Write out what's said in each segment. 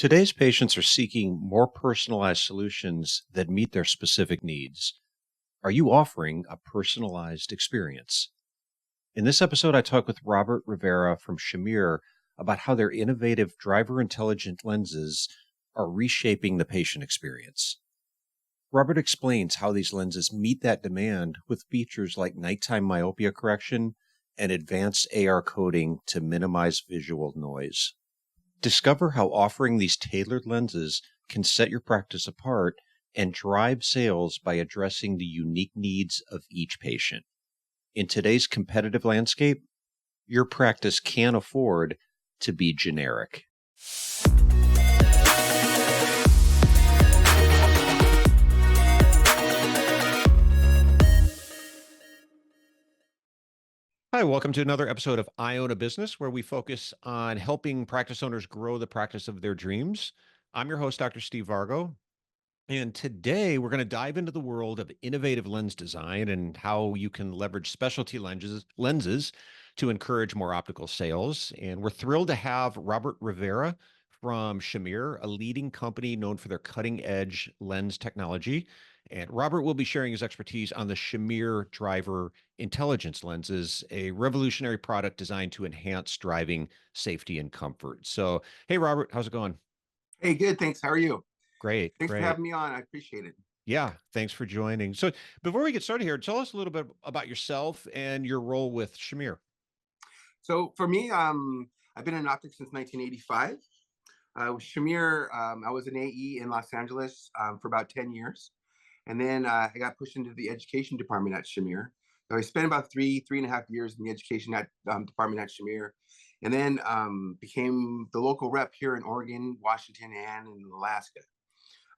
Today's patients are seeking more personalized solutions that meet their specific needs. Are you offering a personalized experience? In this episode, I talk with Robert Rivera from Shamir about how their innovative driver intelligent lenses are reshaping the patient experience. Robert explains how these lenses meet that demand with features like nighttime myopia correction and advanced AR coding to minimize visual noise. Discover how offering these tailored lenses can set your practice apart and drive sales by addressing the unique needs of each patient. In today's competitive landscape, your practice can't afford to be generic. Hi, welcome to another episode of I Own a Business, where we focus on helping practice owners grow the practice of their dreams. I'm your host, Dr. Steve Vargo. And today we're going to dive into the world of innovative lens design and how you can leverage specialty lenses to encourage more optical sales. And we're thrilled to have Robert Rivera from Shamir, a leading company known for their cutting edge lens technology. And Robert will be sharing his expertise on the Shamir Driver Intelligence lenses, a revolutionary product designed to enhance driving safety and comfort. So, hey, Robert, how's it going? Hey, good. Thanks. How are you? Great, Thanks for great. having me on. I appreciate it. Yeah, thanks for joining. So before we get started here, tell us a little bit about yourself and your role with Shamir. So for me, I've been in optics since 1985. With Shamir, I was an AE in Los Angeles for about 10 years. And then I got pushed into the education department at Shamir. So I spent about three and a half years in the education department at Shamir. And then became the local rep here in Oregon, Washington, and in Alaska.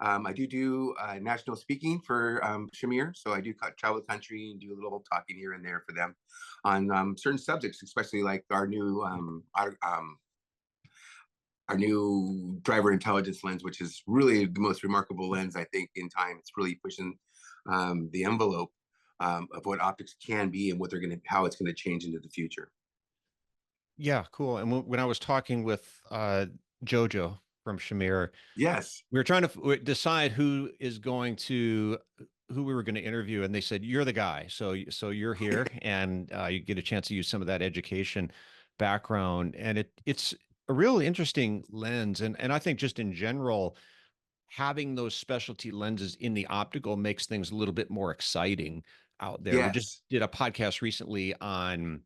I do national speaking for Shamir, so I do travel the country and do a little talking here and there for them on certain subjects, especially like our new driver intelligence lens, which is really the most remarkable lens I think in time. It's really pushing the envelope of what optics can be and how it's gonna change into the future. Yeah, cool. And when I was talking with Jojo from Shamir, Yes, we were trying to decide who we were going to interview, and they said you're the guy. So you're here, and you get a chance to use some of that education background, and it's a real interesting lens, and I think just in general, having those specialty lenses in the optical makes things a little bit more exciting out there. We just yes, did a podcast recently on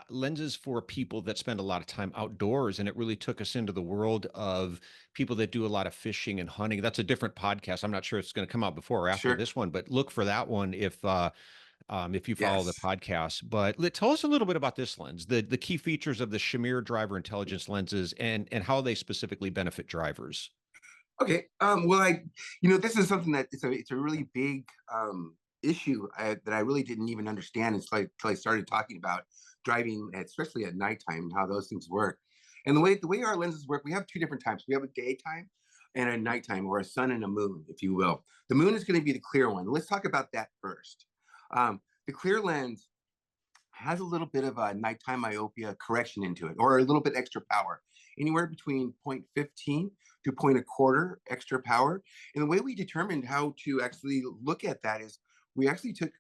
lenses for people that spend a lot of time outdoors, and it really took us into the world of people that do a lot of fishing and hunting. That's a different podcast. I'm not sure if it's going to come out before or after sure, this one, but look for that one if you follow the yes. podcast. But tell us a little bit about this lens, the key features of the Shamir Driver Intelligence lenses, and how they specifically benefit drivers. Okay. Well, this is something that it's a really big issue that I really didn't even understand until I started talking about driving, especially at nighttime, and how those things work. And the way our lenses work, we have two different types. We have a daytime and a nighttime, or a sun and a moon, if you will. The moon is going to be the clear one. Let's talk about that first. The clear lens has a little bit of a nighttime myopia correction into it, or a little bit extra power, anywhere between 0.15 to point a quarter extra power. And the way we determined how to actually look at that is we actually took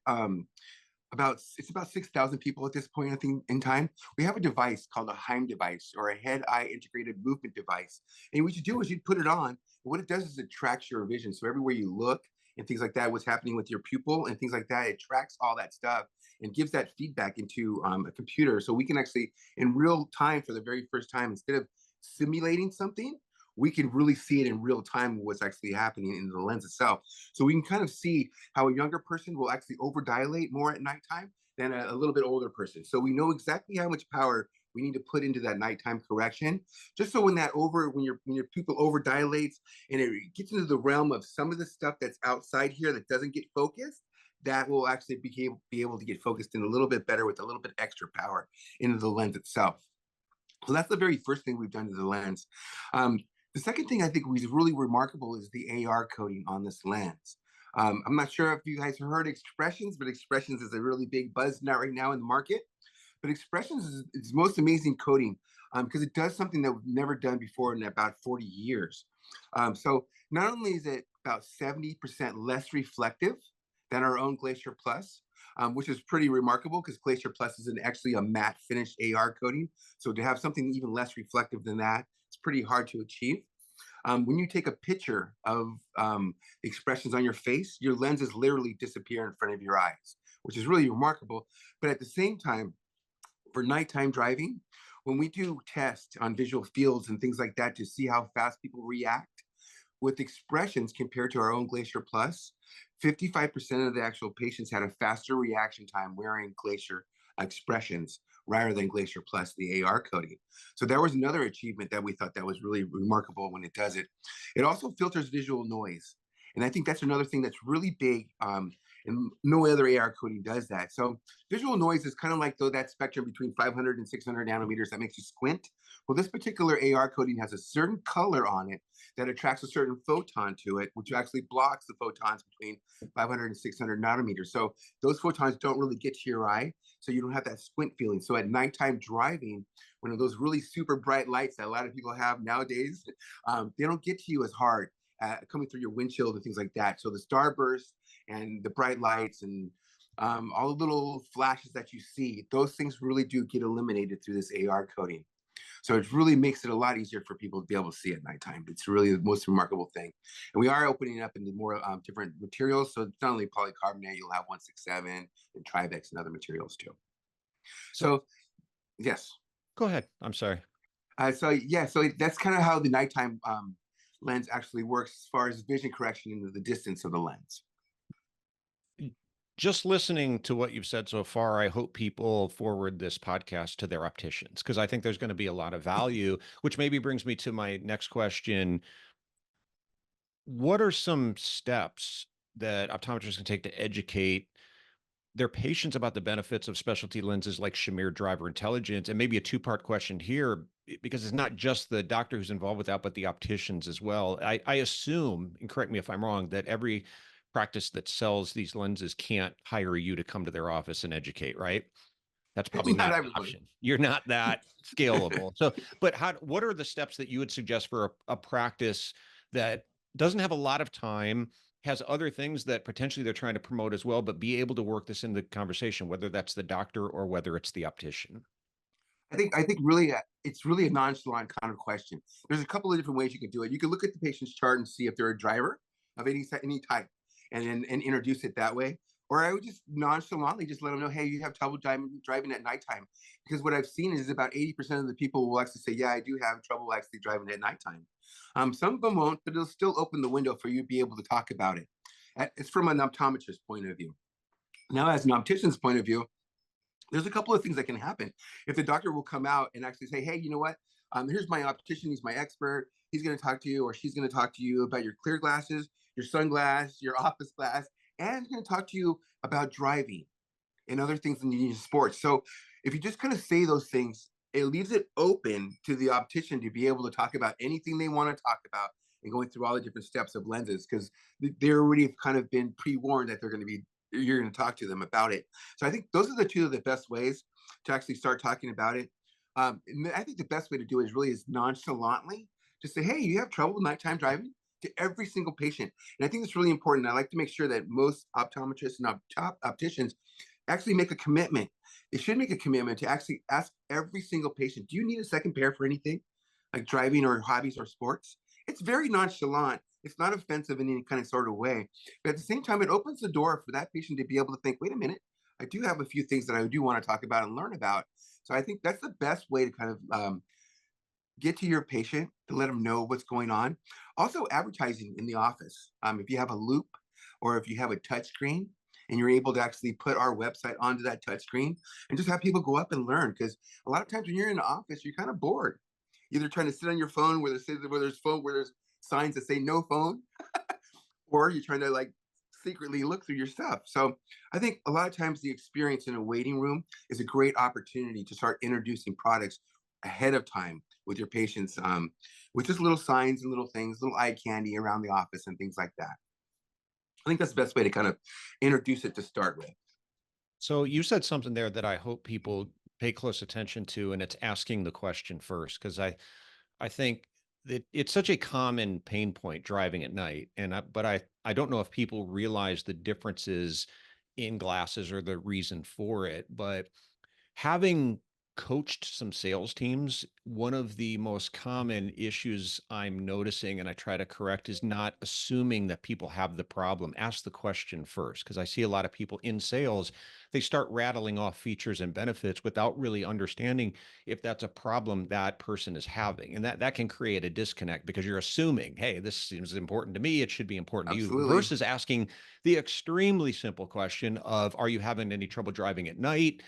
about 6,000 people at this point, I think, in time. We have a device called a Heim device, or a head-eye integrated movement device. And what you do is you put it on. And what it does is it tracks your vision. So everywhere you look and things like that, what's happening with your pupil and things like that, it tracks all that stuff and gives that feedback into a computer. So we can actually, in real time, for the very first time, instead of simulating something, we can really see it in real time what's actually happening in the lens itself. So we can kind of see how a younger person will actually over dilate more at nighttime than a little bit older person. So we know exactly how much power we need to put into that nighttime correction, just so when your pupil over dilates and it gets into the realm of some of the stuff that's outside here that doesn't get focused, that will actually be able to get focused in a little bit better with a little bit extra power into the lens itself. So that's the very first thing we've done to the lens. Um, the second thing I think was really remarkable is the AR coding on this lens. I'm not sure if you guys have heard expressions, but expressions is a really big buzz now right now in the market. But Expressions is the most amazing coating because it does something that we've never done before in about 40 years. So not only is it about 70% less reflective than our own Glacier Plus, which is pretty remarkable because Glacier Plus is actually a matte finish AR coating. So to have something even less reflective than that, it's pretty hard to achieve. When you take a picture of expressions on your face, your lenses literally disappear in front of your eyes, which is really remarkable. But at the same time, for nighttime driving, when we do tests on visual fields and things like that to see how fast people react with Expressions compared to our own Glacier Plus, 55% of the actual patients had a faster reaction time wearing Glacier Expressions rather than Glacier Plus, the AR coating. So that was another achievement that we thought that was really remarkable when it does it. It also filters visual noise. And I think that's another thing that's really big. And no other AR coating does that. So visual noise is kind of like that spectrum between 500 and 600 nanometers that makes you squint. Well, this particular AR coating has a certain color on it that attracts a certain photon to it, which actually blocks the photons between 500 and 600 nanometers. So those photons don't really get to your eye, so you don't have that squint feeling. So at nighttime driving, one of those really super bright lights that a lot of people have nowadays, they don't get to you as hard coming through your windshield and things like that. So the starburst and the bright lights and all the little flashes that you see, those things really do get eliminated through this AR coating. So it really makes it a lot easier for people to be able to see at nighttime. It's really the most remarkable thing. And we are opening up into more different materials. So it's not only polycarbonate, you'll have 167 and Trivex and other materials too. So So yes. go ahead. I'm sorry. So that's kind of how the nighttime lens actually works as far as vision correction into the distance of the lens. Just listening to what you've said so far, I hope people forward this podcast to their opticians because I think there's going to be a lot of value, which maybe brings me to my next question. What are some steps that optometrists can take to educate their patients about the benefits of specialty lenses like Shamir Driver Intelligence? And maybe a two-part question here, because it's not just the doctor who's involved with that, but the opticians as well. I assume, and correct me if I'm wrong, that every practice that sells these lenses can't hire you to come to their office and educate, right? That's probably Not not an everybody. option. You're not that scalable. So, but what are the steps that you would suggest for a practice that doesn't have a lot of time, has other things that potentially they're trying to promote as well, but be able to work this into the conversation, whether that's the doctor or whether it's the optician? I think really it's really a nonchalant kind of question. There's a couple of different ways you can do it. You can look at the patient's chart and see if they're a driver of any type, and then introduce it that way. Or I would just nonchalantly just let them know, hey, you have trouble driving at nighttime. Because what I've seen is about 80% of the people will actually say, yeah, I do have trouble actually driving at nighttime. Some of them won't, but it'll still open the window for you to be able to talk about it. It's from an optometrist point of view. Now, as an optician's point of view, there's a couple of things that can happen. If the doctor will come out and actually say, hey, you know what? Here's my optician. He's my expert. He's going to talk to you, or she's going to talk to you about your clear glasses, your sunglass, your office glass, and he's going to talk to you about driving and other things in the sports. So if you just kind of say those things, it leaves it open to the optician to be able to talk about anything they want to talk about and going through all the different steps of lenses because they already kind of been pre-warned that you're going to talk to them about it. So I think those are the two of the best ways to actually start talking about it. And I think the best way to do it is nonchalantly just say, hey, you have trouble with nighttime driving, to every single patient. And I think it's really important. I like to make sure that most optometrists and opticians actually make a commitment. They should make a commitment to actually ask every single patient, do you need a second pair for anything like driving or hobbies or sports? It's very nonchalant. It's not offensive in any kind of sort of way. But at the same time, it opens the door for that patient to be able to think, wait a minute, I do have a few things that I do want to talk about and learn about. So I think that's the best way to kind of get to your patient to let them know what's going on. Also, advertising in the office. If you have a loop or if you have a touch screen and you're able to actually put our website onto that touch screen and just have people go up and learn. Because a lot of times when you're in the office, you're kind of bored. Either trying to sit on your phone where there's signs that say no phone, or you're trying to like secretly look through your stuff. So I think a lot of times the experience in a waiting room is a great opportunity to start introducing products ahead of time with your patients, with just little signs and little things, little eye candy around the office and things like that. I think that's the best way to kind of introduce it to start with. So you said something there that I hope people pay close attention to, and it's asking the question first, because I think that it's such a common pain point driving at night, and I don't know if people realize the differences in glasses or the reason for it, but having coached some sales teams, one of the most common issues I'm noticing and I try to correct is not assuming that people have the problem. Ask the question first, because I see a lot of people in sales, they start rattling off features and benefits without really understanding if that's a problem that person is having. And that can create a disconnect because you're assuming, hey, this seems important to me, it should be important to you, Absolutely. versus asking the extremely simple question of, are you having any trouble driving at night?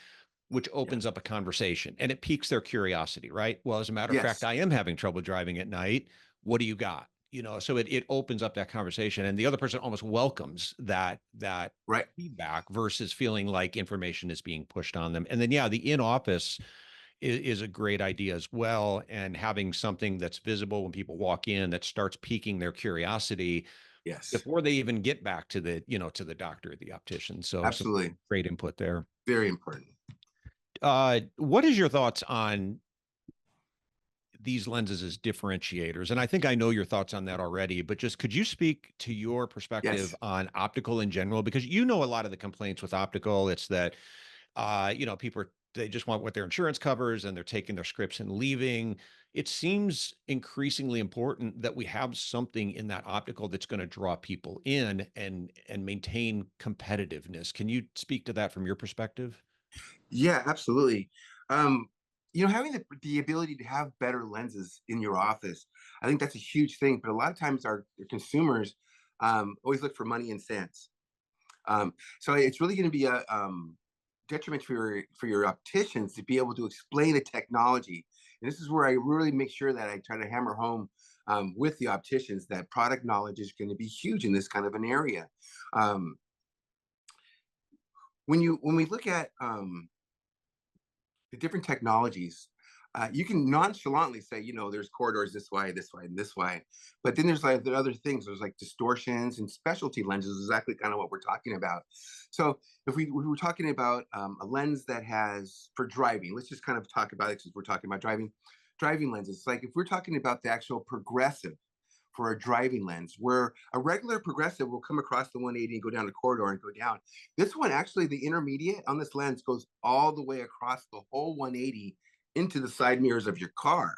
Which Yeah. opens up a conversation and it piques their curiosity, right? Well, as a matter of fact, Yes. I am having trouble driving at night. What do you got? So it opens up that conversation, and the other person almost welcomes that Right. feedback versus feeling like information is being pushed on them. And then, yeah, the in office is a great idea as well. And having something that's visible when people walk in that starts piquing their curiosity Yes. before they even get back to the doctor or the optician. So some Absolutely. great input there. Very important. What is your thoughts on these lenses as differentiators? And I think I know your thoughts on that already, but just could you speak to your perspective Yes. on optical in general? Because you know a lot of the complaints with optical, it's that people they just want what their insurance covers and they're taking their scripts and leaving. It seems increasingly important that we have something in that optical that's going to draw people in and maintain competitiveness. Can you speak to that from your perspective? Yeah, absolutely. Um, Having the ability to have better lenses in your office, I think that's a huge thing. But a lot of times our consumers always look for money and cents. So it's really going to be a detriment for your opticians to be able to explain the technology. And this is where I really make sure that I try to hammer home with the opticians that product knowledge is going to be huge in this kind of an area. Um, when we look at the different technologies, you can nonchalantly say, there's corridors this way, and this way. But then there's like the other things. There's like distortions and specialty lenses, exactly kind of what we're talking about. So if we were talking about a lens that has for driving, let's just kind of talk about it because we're talking about driving lenses. Like if we're talking about the actual progressive for a driving lens, where a regular progressive will come across the 180 and go down the corridor and go down. This one, actually, the intermediate on this lens goes all the way across the whole 180 into the side mirrors of your car.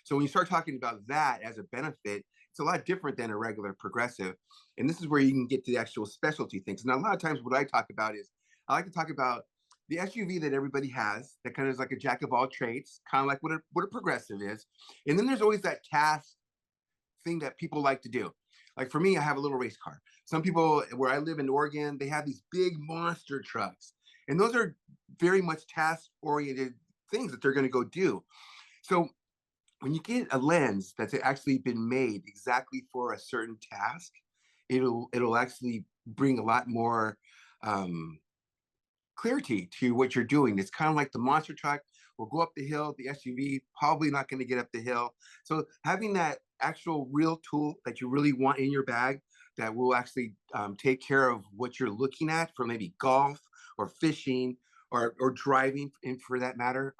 So when you start talking about that as a benefit, it's a lot different than a regular progressive. And this is where you can get to the actual specialty things. Now, a lot of times what I talk about is I like to talk about the SUV that everybody has that kind of is like a jack of all trades, kind of like what a progressive is. And then there's always that task thing that people like to do. Like for me, I have a little race car. Some people where I live in Oregon, they have these big monster trucks. And those are very much task oriented things that they're going to go do. So when you get a lens that's actually been made exactly for a certain task, it'll actually bring a lot more clarity to what you're doing. It's kind of like the monster truck will go up the hill, the SUV probably not going to get up the hill. So having that actual real tool that you really want in your bag that will actually take care of what you're looking at for maybe golf or fishing or driving, in, for that matter.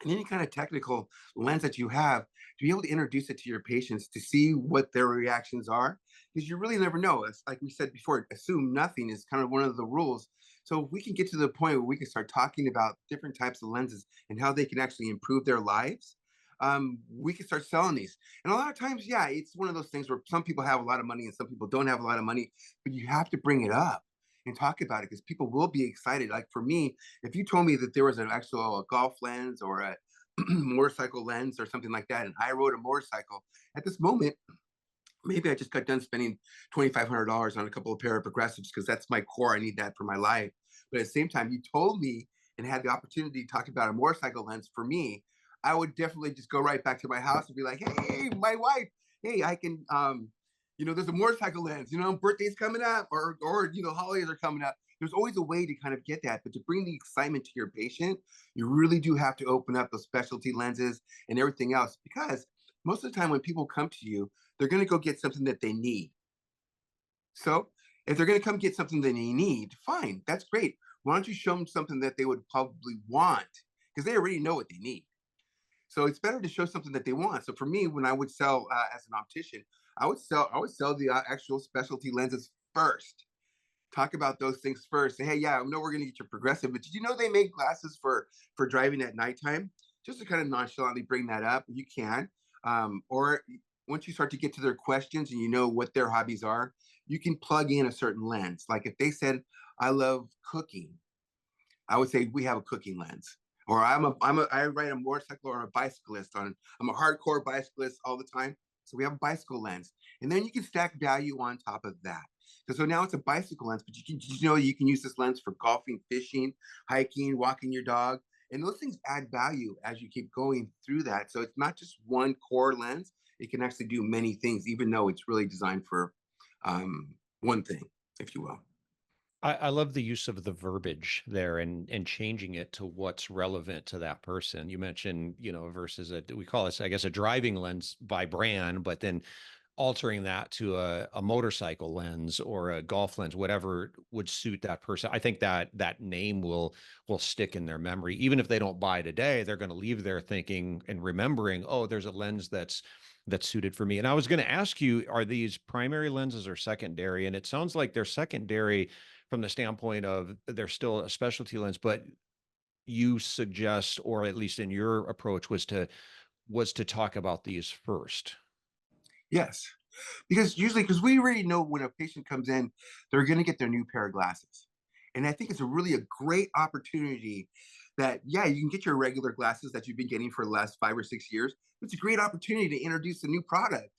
And any kind of technical lens that you have to be able to introduce it to your patients to see what their reactions are, because you really never know. It's like we said before, assume nothing is kind of one of the rules. So if we can get to the point where we can start talking about different types of lenses and how they can actually improve their lives, we can start selling these. And a lot of times, yeah, it's one of those things where some people have a lot of money and some people don't have a lot of money, but you have to bring it up and talk about it because people will be excited. Like for me, if you told me that there was an actual golf lens or a motorcycle lens or something like that, and I rode a motorcycle at this moment, maybe I just got done spending $2,500 on a couple of pair of progressives because that's my core. I need that for my life. But at the same time, you told me and had the opportunity to talk about a motorcycle lens for me, I would definitely just go right back to my house and be like, hey, my wife, hey, I can, there's a motorcycle lens, birthday's coming up or, holidays are coming up. There's always a way to kind of get that, but to bring the excitement to your patient, you really do have to open up those specialty lenses and everything else because most of the time when people come to you, they're going to go get something that they need. So if they're going to come get something that they need, fine, that's great. why don't you show them something that they would probably want, because they already know what they need. So it's better to show something that they want. So for me, when I would sell as an optician, I would sell the actual specialty lenses first. Talk about those things first. Say, hey, yeah, I know we're going to get your progressive, but did you know they make glasses for driving at nighttime? Just to kind of nonchalantly bring that up, you can. Or once you start to get to their questions and you know what their hobbies are, you can plug in a certain lens. Like if they said, I love cooking, I would say we have a cooking lens. Or I ride a motorcycle or a bicyclist I'm a hardcore bicyclist all the time. So we have a bicycle lens. And then you can stack value on top of that. So now it's a bicycle lens, but you can use this lens for golfing, fishing, hiking, walking your dog. And those things add value as you keep going through that. So it's not just one core lens. It can actually do many things, even though it's really designed for one thing, if you will. I love the use of the verbiage there and changing it to what's relevant to that person. You mentioned, versus we call this, I guess, a driving lens by brand, but then altering that to a motorcycle lens or a golf lens, whatever would suit that person. I think that name will stick in their memory. Even if they don't buy today, they're going to leave there thinking and remembering, oh, there's a lens that's suited for me. And I was going to ask you, are these primary lenses or secondary? And it sounds like they're secondary from the standpoint of they're still a specialty lens, but you suggest, or at least in your approach, was to talk about these first. Yes. Because we already know when a patient comes in, they're going to get their new pair of glasses. And I think it's a great opportunity that, yeah, you can get your regular glasses that you've been getting for the last 5 or 6 years. It's a great opportunity to introduce a new product.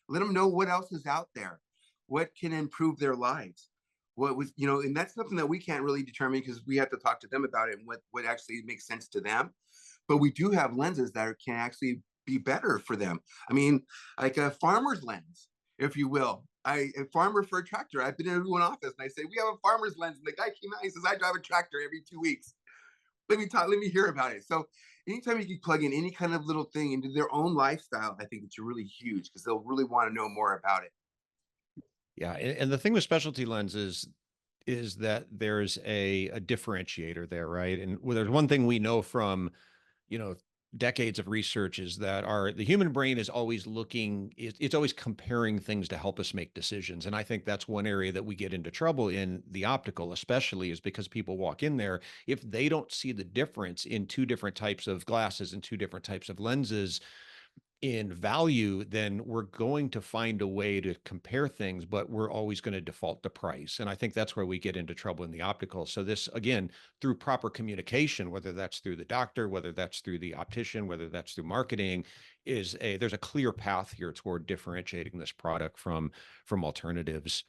Let them know what else is out there, what can improve their lives. And that's something that we can't really determine because we have to talk to them about it and what actually makes sense to them. But we do have lenses that can actually be better for them. I mean, like a farmer's lens, if you will. A farmer for a tractor. I've been in one office and I say, we have a farmer's lens. And the guy came out, he says, I drive a tractor every 2 weeks. Let me hear about it. So anytime you can plug in any kind of little thing into their own lifestyle, I think it's really huge because they'll really want to know more about it. Yeah, and the thing with specialty lenses is that there's a differentiator there, right? And there's one thing we know from, you know, decades of research is that the human brain is always looking, it's always comparing things to help us make decisions. And I think that's one area that we get into trouble in the optical, especially, is because people walk in there, if they don't see the difference in two different types of glasses and two different types of lenses in value, then we're going to find a way to compare things, but we're always going to default to price. And I think that's where we get into trouble in the optical. So this, again, through proper communication, whether that's through the doctor, whether that's through the optician, whether that's through marketing, there's a clear path here toward differentiating this product from alternatives.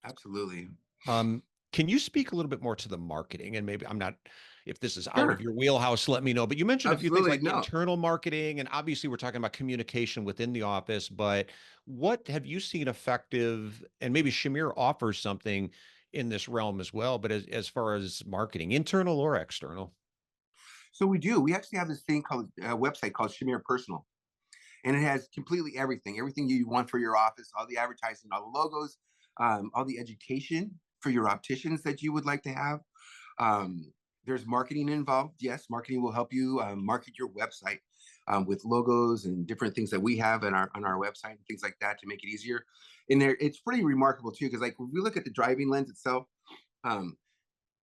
Absolutely. Um, can you speak a little bit more to the marketing? And maybe if this is out of Sure. your wheelhouse, let me know. But you mentioned a few things Absolutely. like No. internal marketing, and obviously we're talking about communication within the office. But what have you seen effective? And maybe Shamir offers something in this realm as well. But as far as marketing, internal or external? So we do. We actually have this thing called a website called Shamir Personal, and it has completely everything you want for your office, all the advertising, all the logos, all the education for your opticians that you would like to have. There's marketing involved. Yes, marketing will help you market your website with logos and different things that we have on our website and things like that to make it easier. And there, it's pretty remarkable too, because like when we look at the driving lens itself, um,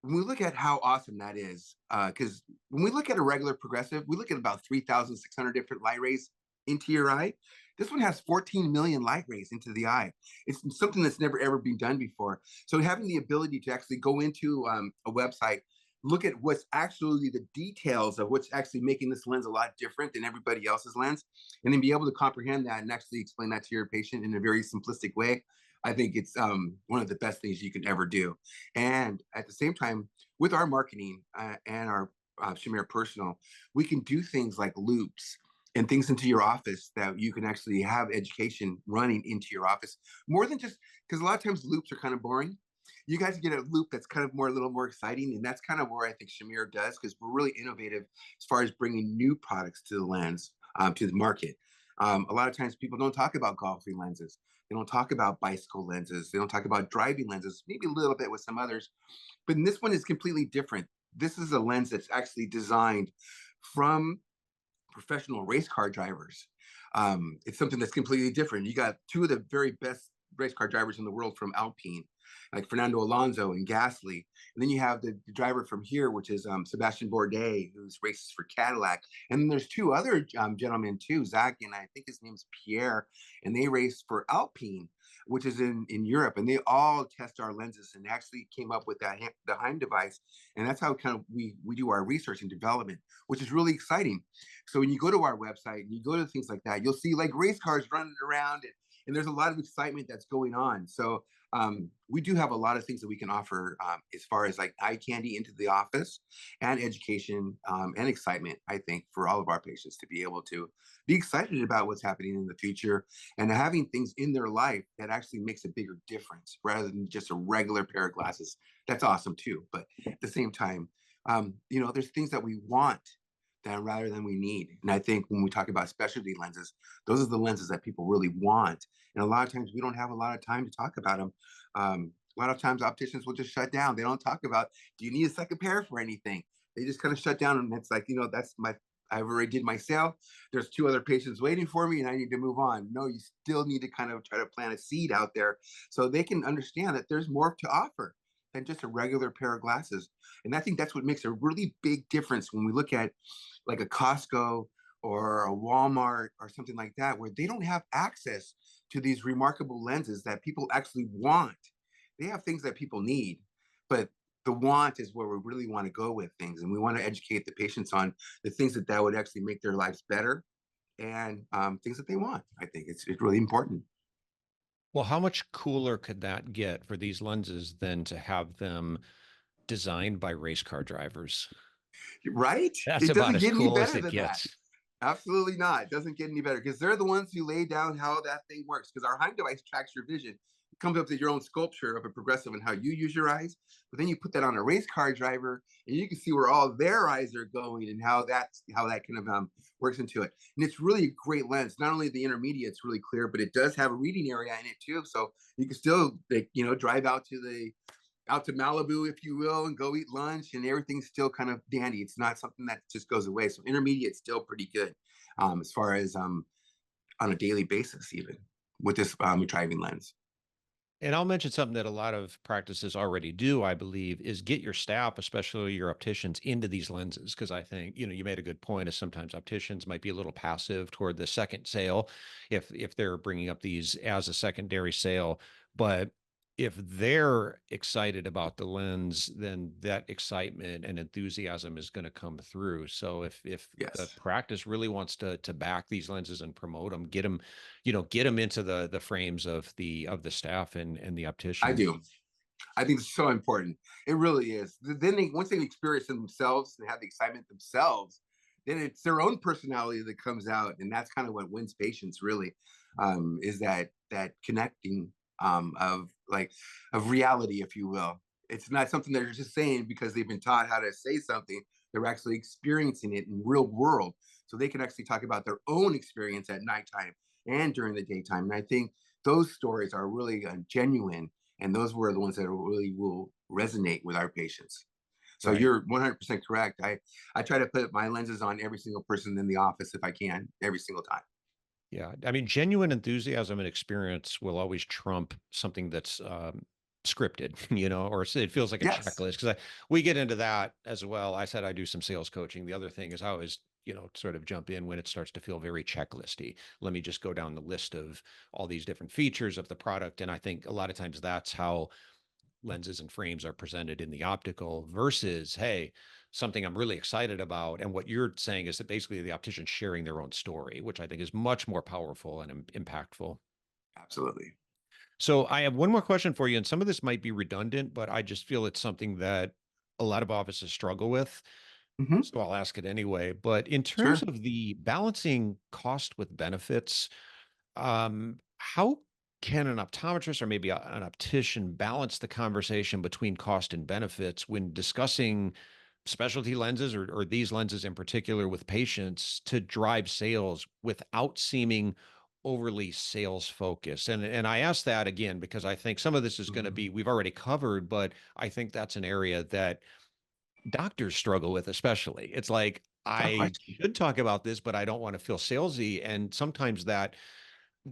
when we look at how awesome that is, because when we look at a regular progressive, we look at about 3,600 different light rays into your eye. This one has 14 million light rays into the eye. It's something that's never ever been done before. So having the ability to actually go into a website, look at what's actually the details of what's actually making this lens a lot different than everybody else's lens, and then be able to comprehend that and actually explain that to your patient in a very simplistic way. I think it's one of the best things you can ever do. And at the same time, with our marketing and our Shamir Personal, we can do things like loops and things into your office that you can actually have education running into your office more than just because a lot of times loops are kind of boring. You guys get a loop that's kind of more a little more exciting, and that's kind of where I think Shamir does because we're really innovative as far as bringing new products to the lands to the market. A lot of times people don't talk about golfing lenses. They don't talk about bicycle lenses. They don't talk about driving lenses, maybe a little bit with some others. But this one is completely different. This is a lens that's actually designed from professional race car drivers. It's something that's completely different. You got two of the very best race car drivers in the world from Alpine, like Fernando Alonso and Gasly. And then you have the driver from here, which is Sebastian Bourdais, who's races for Cadillac. And then there's two other gentlemen too, Zach and I think his name's Pierre, and they race for Alpine, which is in Europe. And they all test our lenses and actually came up with the Heim device. And that's how kind of we do our research and development, which is really exciting. So when you go to our website and you go to things like that, you'll see like race cars running around, and there's a lot of excitement that's going on. So we do have a lot of things that we can offer as far as like eye candy into the office and education and excitement, I think, for all of our patients to be able to be excited about what's happening in the future and having things in their life that actually makes a bigger difference rather than just a regular pair of glasses. That's awesome too. But at the same time, there's things that we want that rather than we need. And I think when we talk about specialty lenses, those are the lenses that people really want. And a lot of times we don't have a lot of time to talk about them. A lot of times opticians will just shut down. They don't talk about, do you need a second pair for anything? They just kind of shut down, and it's like, I've already did my sale. There's two other patients waiting for me and I need to move on. No, you still need to kind of try to plant a seed out there so they can understand that there's more to offer than just a regular pair of glasses. And I think that's what makes a really big difference when we look at like a Costco or a Walmart or something like that, where they don't have access to these remarkable lenses that people actually want. They have things that people need, but the want is where we really want to go with things. And we want to educate the patients on the things that would actually make their lives better and things that they want. I think it's really important. Well, how much cooler could that get for these lenses than to have them designed by race car drivers? Right? That's It about doesn't as get any cool as better it than that. gets. Absolutely not. It doesn't get any better because they're the ones who lay down how that thing works. Because our Heim device tracks your vision. It comes up with your own sculpture of a progressive and how you use your eyes. But then you put that on a race car driver, and you can see where all their eyes are going and how that kind of works into it. And it's really a great lens. Not only the intermediate, it's really clear, but it does have a reading area in it too. So you can still, drive out to Malibu, if you will, and go eat lunch, and everything's still kind of dandy. It's not something that just goes away. So intermediate's still pretty good as far as on a daily basis, even with this driving lens. And I'll mention something that a lot of practices already do, I believe, is get your staff, especially your opticians, into these lenses. Because I think, you made a good point is sometimes opticians might be a little passive toward the second sale if they're bringing up these as a secondary sale. But if they're excited about the lens, then that excitement and enthusiasm is going to come through. So if the Yes, practice really wants to back these lenses and promote them, get them into the frames of the staff and the I optician. do. I think it's so important. It really is. Then once they experience it themselves and have the excitement themselves, then it's their own personality that comes out, and that's kind of what wins patients. Really, is that connecting of reality, if you will. It's not something they're just saying because they've been taught how to say something. They're actually experiencing it in real world, so they can actually talk about their own experience at nighttime and during the daytime. And I think those stories are really genuine, and those were the ones that really will resonate with our patients. So Right. you're 100% correct. I try to put my lenses on every single person in the office if I can, every single time. Yeah. I mean, genuine enthusiasm and experience will always trump something that's scripted, or it feels like a Yes, checklist. Because we get into that as well. I said I do some sales coaching. The other thing is I always, sort of jump in when it starts to feel very checklisty. Let me just go down the list of all these different features of the product. And I think a lot of times that's how lenses and frames are presented in the optical versus, hey, something I'm really excited about. And what you're saying is that basically the optician sharing their own story, which I think is much more powerful and impactful. absolutely. So I have one more question for you, and some of this might be redundant, but I just feel it's something that a lot of offices struggle with. Hmm. So I'll ask it anyway. But in terms Sure. of the balancing cost with benefits, how can an optometrist or maybe an optician balance the conversation between cost and benefits when discussing specialty lenses or these lenses in particular with patients to drive sales without seeming overly sales focused? And I ask that again because I think some of this is going to Mhm. be we've already covered, but I think that's an area that doctors struggle with, especially. It's like Without I question. should talk about this, but I don't want to feel salesy, and sometimes that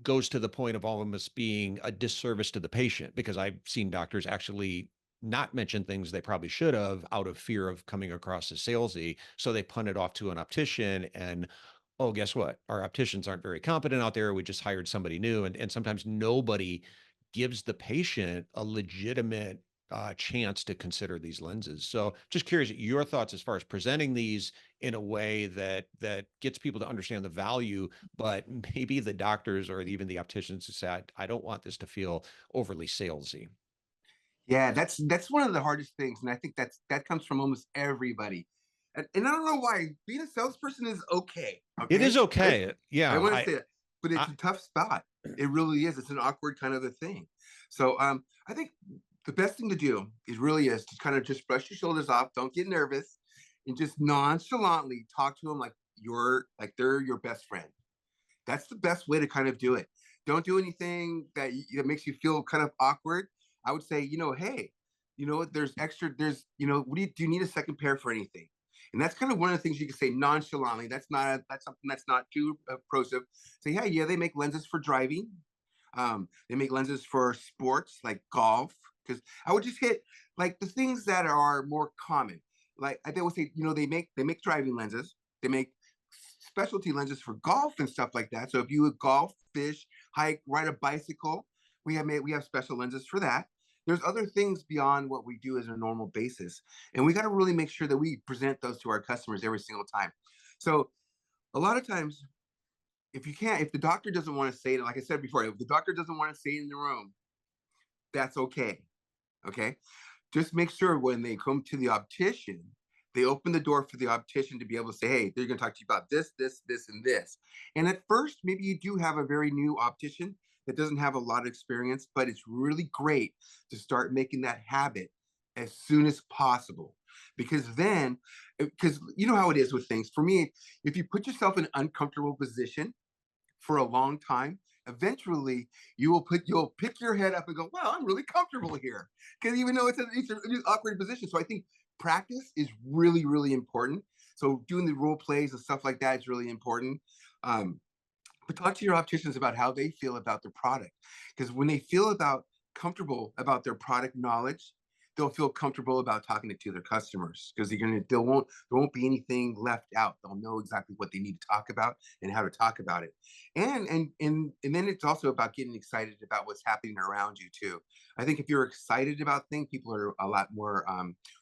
goes to the point of almost being a disservice to the patient because I've seen doctors actually not mention things they probably should have out of fear of coming across as salesy. So they punt it off to an optician and, oh, guess what? Our opticians aren't very competent out there. We just hired somebody new. And sometimes nobody gives the patient a legitimate chance to consider these lenses. So just curious your thoughts as far as presenting these in a way that gets people to understand the value, but maybe the doctors or even the opticians who said, I don't want this to feel overly salesy. Yeah, that's one of the hardest things, and I think that comes from almost everybody. And I don't know why being a salesperson is okay. It is Okay, okay. I Yeah. want to say that, but it's I a tough spot. It really is. It's an awkward kind of a thing. So I think the best thing to do is to kind of just brush your shoulders off. Don't get nervous, and just nonchalantly talk to them like they're your best friend. That's the best way to kind of do it. Don't do anything that makes you feel kind of awkward. I would say, hey, there's extra, do you need a second pair for anything? And that's kind of one of the things you can say nonchalantly. That's something that's not too prosive. Say, hey, yeah, they make lenses for driving. They make lenses for sports like golf. Because I would just hit like the things that are more common. Like I would say, they make driving lenses. They make specialty lenses for golf and stuff like that. So if you would golf, fish, hike, ride a bicycle, we have special lenses for that. There's other things beyond what we do as a normal basis, and we got to really make sure that we present those to our customers every single time. So a lot of times, if the doctor doesn't want to say it, like I said before, if the doctor doesn't want to say it in the room, that's okay. Okay. Just make sure when they come to the optician, they open the door for the optician to be able to say, hey, they're going to talk to you about this, and this. And at first, maybe you do have a very new optician that doesn't have a lot of experience, but it's really great to start making that habit as soon as possible. Because you know how it is with things. For me, if you put yourself in an uncomfortable position, for a long time, eventually you'll pick your head up and go, "Wow, I'm really comfortable here," because even though it's an awkward position. So I think practice is really really important. So doing the role plays and stuff like that is really important. Um, but talk to your opticians about how they feel about their product, because when they feel about comfortable about their product knowledge, they'll feel comfortable about talking to their customers because there won't be anything left out. They'll know exactly what they need to talk about and how to talk about it. And then it's also about getting excited about what's happening around you too. I think if you're excited about things, people are a lot more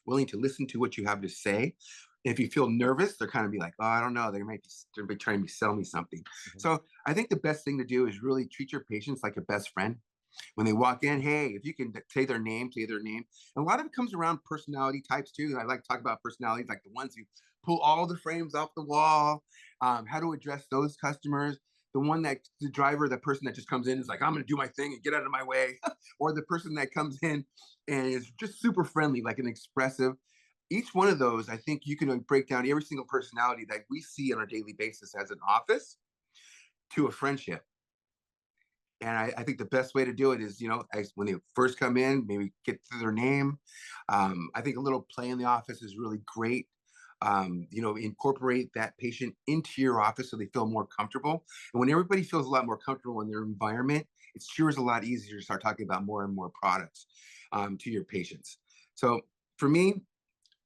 willing to listen to what you have to say. If you feel nervous, they're kind of be like, oh, I don't know. They're trying to sell me something. Mhm. So I think the best thing to do is really treat your patients like a best friend. When they walk in, hey, if you can say their name. And a lot of it comes around personality types too. And I like to talk about personalities, like the ones who pull all the frames off the wall, how to address those customers. The person that just comes in is like, I'm going to do my thing and get out of my way. Or the person that comes in and is just super friendly, like an expressive. Each one of those, I think you can break down every single personality that we see on a daily basis as an office to a friendship. And I think the best way to do it is, when they first come in, maybe get to their name. I think a little play in the office is really great. Incorporate that patient into your office so they feel more comfortable. And when everybody feels a lot more comfortable in their environment, it sure is a lot easier to start talking about more and more products to your patients. So for me,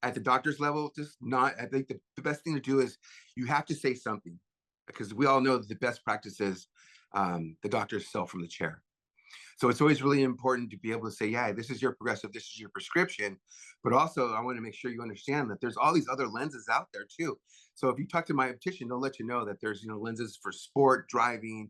at the doctor's level, I think the best thing to do is you have to say something, because we all know that the best practice is the doctors sell from the chair. So it's always really important to be able to say, yeah, this is your progressive, this is your prescription. But also, I want to make sure you understand that there's all these other lenses out there too. So if you talk to my optician, they'll let you know that there's lenses for sport, driving,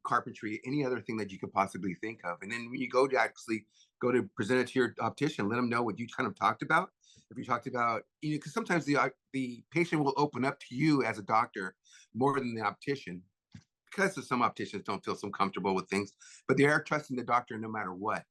carpentry, any other thing that you could possibly think of. And then when you go to present it to your optician, let them know what you kind of talked about. If you talked about, because sometimes the patient will open up to you as a doctor more than the optician, because of some opticians don't feel so comfortable with things, but they are trusting the doctor no matter what.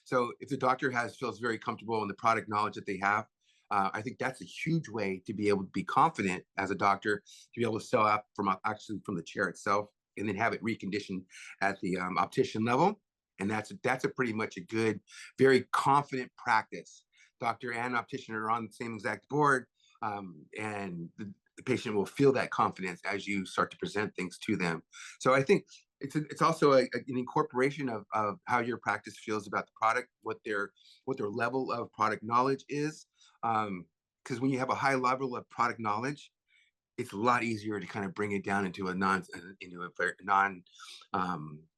So if the doctor feels very comfortable in the product knowledge that they have, I think that's a huge way to be able to be confident as a doctor, to be able to sell out from actually from the chair itself, and then have it reconditioned at the optician level. And that's a pretty much a good, very confident practice. Doctor and optician are on the same exact board, and the patient will feel that confidence as you start to present things to them. So I think it's also an incorporation of how your practice feels about the product, what their level of product knowledge is. Because when you have a high level of product knowledge, it's a lot easier to kind of bring it down into a non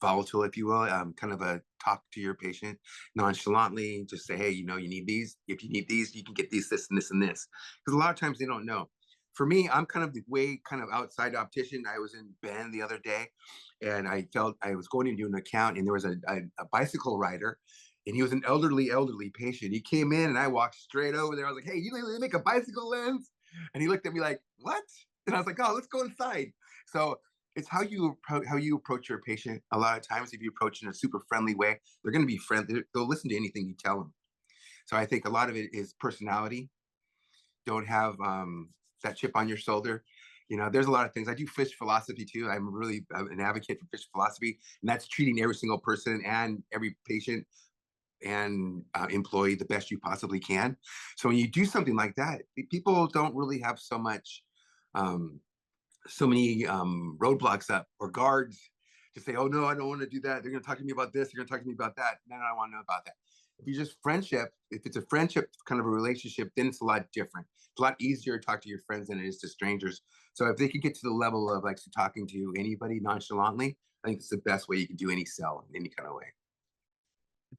volatile, if you will, kind of a talk to your patient nonchalantly. Just say, hey, you need these. If you need these, you can get these, this, and this, and this. Because a lot of times they don't know. For me, I'm kind of the way kind of outside optician. I was in Bend the other day, and I felt I was going into an account, and there was a bicycle rider, and he was an elderly patient. He came in, and I walked straight over there. I was like, hey, you make a bicycle lens? And he looked at me like, what? And I was like, oh, let's go inside. So it's how you approach your patient. A lot of times, if you approach in a super friendly way, they're going to be friendly. They'll listen to anything you tell them. So I think a lot of it is personality. Don't have that chip on your shoulder. There's a lot of things. I do fish philosophy too. I'm really an advocate for fish philosophy, and that's treating every single person and every patient and employee the best you possibly can. So when you do something like that, people don't really have um, so many roadblocks up or guards to say, oh no, I don't want to do that. They're going to talk to me about this. They're going to talk to me about that. No, I don't want to know about that. If it's a friendship kind of a relationship, then it's a lot different. It's a lot easier to talk to your friends than it is to strangers. So if they can get to the level of like talking to anybody nonchalantly, I think it's the best way you can do any sell in any kind of way.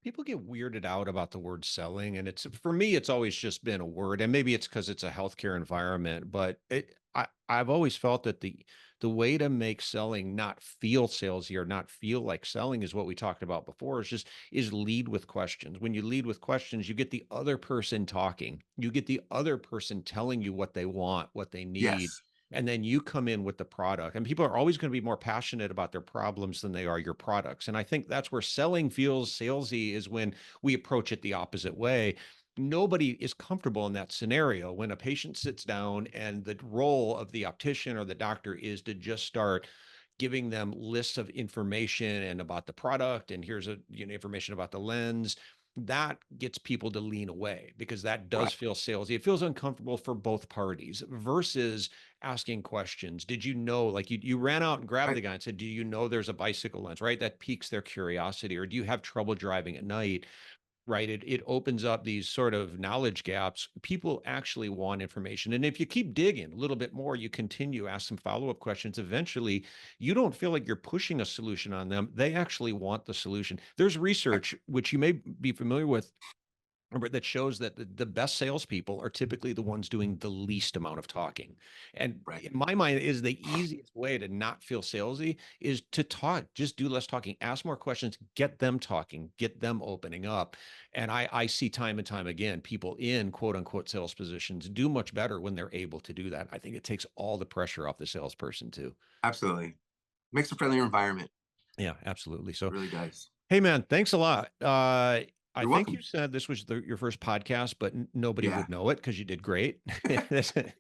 People get weirded out about the word selling, and it's for me, it's always just been a word, and maybe it's because it's a healthcare environment, but I've always felt that the way to make selling not feel salesy or not feel like selling is what we talked about before, is lead with questions. When you lead with questions, you get the other person talking, you get the other person telling you what they want, what they need, Yes. and then you come in with the product. And people are always going to be more passionate about their problems than they are your products. And I think that's where selling feels salesy, is when we approach it the opposite way. Nobody is comfortable in that scenario when a patient sits down and the role of the optician or the doctor is to just start giving them lists of information and about the product, and here's information about the lens. That gets people to lean away because that does Right. feel salesy. It feels uncomfortable for both parties versus asking questions. Did you know, like you ran out and grabbed Right. the guy and said, do you know there's a bicycle lens, right? That piques their curiosity. Or do you have trouble driving at night? Right? It opens up these sort of knowledge gaps. People actually want information. And if you keep digging a little bit more, you continue, ask some follow-up questions. Eventually, you don't feel like you're pushing a solution on them. They actually want the solution. There's Right. research, which you may be familiar with, that shows that the best salespeople are typically the ones doing the least amount of talking. And Right. in my mind, is the easiest way to not feel salesy is to talk. Just do less talking, ask more questions, get them talking, get them opening up. And I see time and time again, people in quote unquote sales positions do much better when they're able to do that. I think it takes all the pressure off the salesperson too. Absolutely. Makes a friendlier environment. Yeah, absolutely. It So really does. hey, man, thanks a lot. I You're think you welcome. said this was your first podcast, but nobody Yeah. would know it because you did great. Well,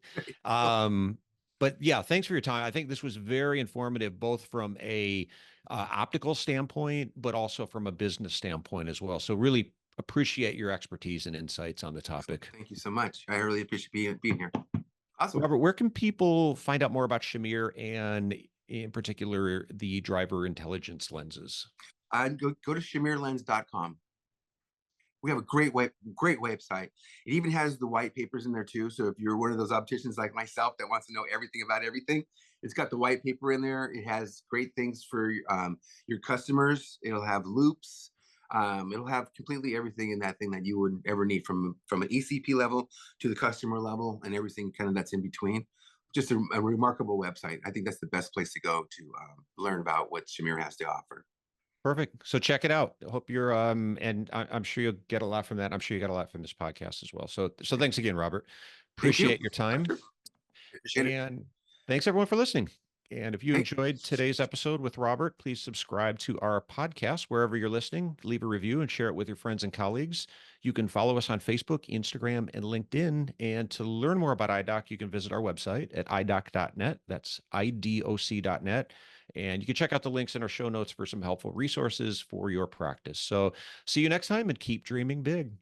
um, but yeah, thanks for your time. I think this was very informative, both from a optical standpoint, but also from a business standpoint as well. So really appreciate your expertise and insights on the excellent. topic. Thank you so much. I really appreciate being here. Awesome. Robert, where can people find out more about Shamir and in particular the driver intelligence lenses? Go to shamirlens.com. We have a great website. It even has the white papers in there too. So if you're one of those opticians like myself that wants to know everything about everything, it's got the white paper in there. It has great things for your customers. It'll have loops. It'll have completely everything in that thing that you would ever need from an ECP level to the customer level and everything kind of that's in between. Just a remarkable website. I think that's the best place to go to learn about what Shamir has to offer. Perfect. So check it out. I hope you're and I'm sure you'll get a lot from that. I'm sure you got a lot from this podcast as well. So thanks again, Robert. Thank you, Appreciate your time. Doctor. Appreciate it. And thanks everyone for listening. And if you enjoyed today's episode with Robert, please subscribe to our podcast wherever you're listening. Leave a review and share it with your friends and colleagues. You can follow us on Facebook, Instagram, and LinkedIn. And to learn more about iDoc, you can visit our website at idoc.net. That's idoc.net. And you can check out the links in our show notes for some helpful resources for your practice. So see you next time and keep dreaming big.